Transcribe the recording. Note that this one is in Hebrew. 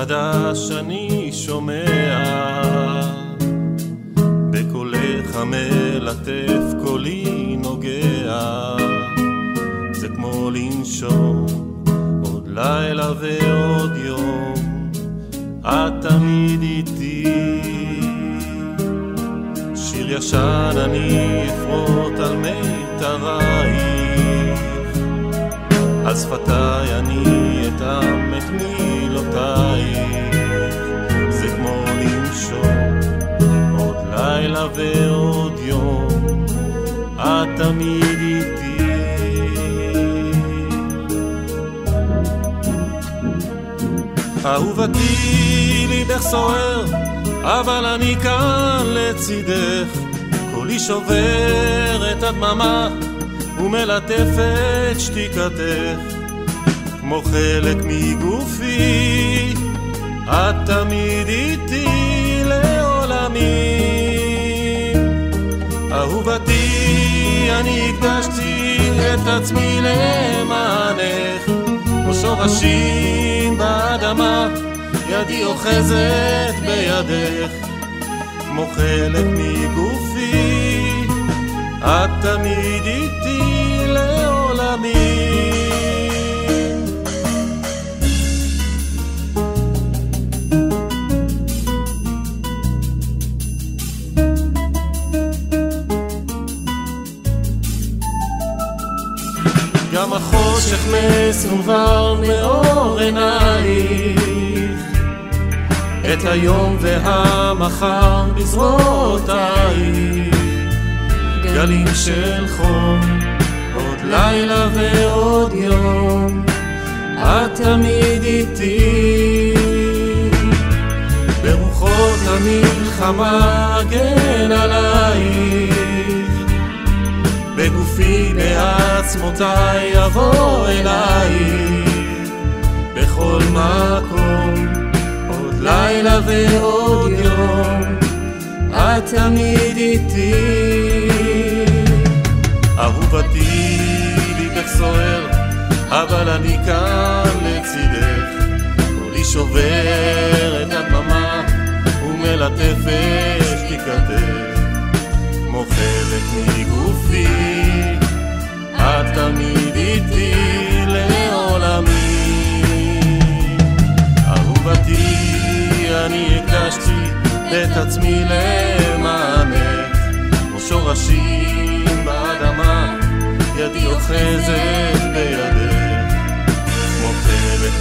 חדש אני שומע, בקולך המלטף קולי נוגע, זה כמו לנשום עוד לילה ועוד יום, את תמיד איתי. שיר ישן אני אפרוט על מיתרייך, על שפתיי אני אטעם את מילותייך, זה כמו לנשום עוד לילה ועוד יום, את תמיד איתי. אהובתי ליבך סוער, אבל אני כאן לצידך, קולי שובר את הדממה ומלטף את שתיקתך, כמו חלק מגופי, את תמיד איתי לעולמי. אהובתי, אני הקדשתי את עצמי למענך, כמו שורשים באדמה, ידי אוחזת בידך, כמו חלק מגופי, את תמיד איתי לעולמי. גם החושך מסונבר מאור עינייך, את היום והמחר בזרועותייך, גלים של חום עוד לילה ועוד יום, את תמיד איתי. ברוחות המלחמה הגן עלייך, בגופי בעצמותיי יבוא אלייך, בכל מקום עוד לילה ועוד יום, את תמיד איתי. אהובתי ליבך סוער, אבל אני כאן לצידך, קולי שובר את הדממה ומלטף את שתיקתך, כמו חלק מגופי, את תמיד איתי לעולמי. אהובתי, אני הקדשתי את עצמי למענך, כמו שורשים באדמה, ידי אוחזת בידך, כמו חלק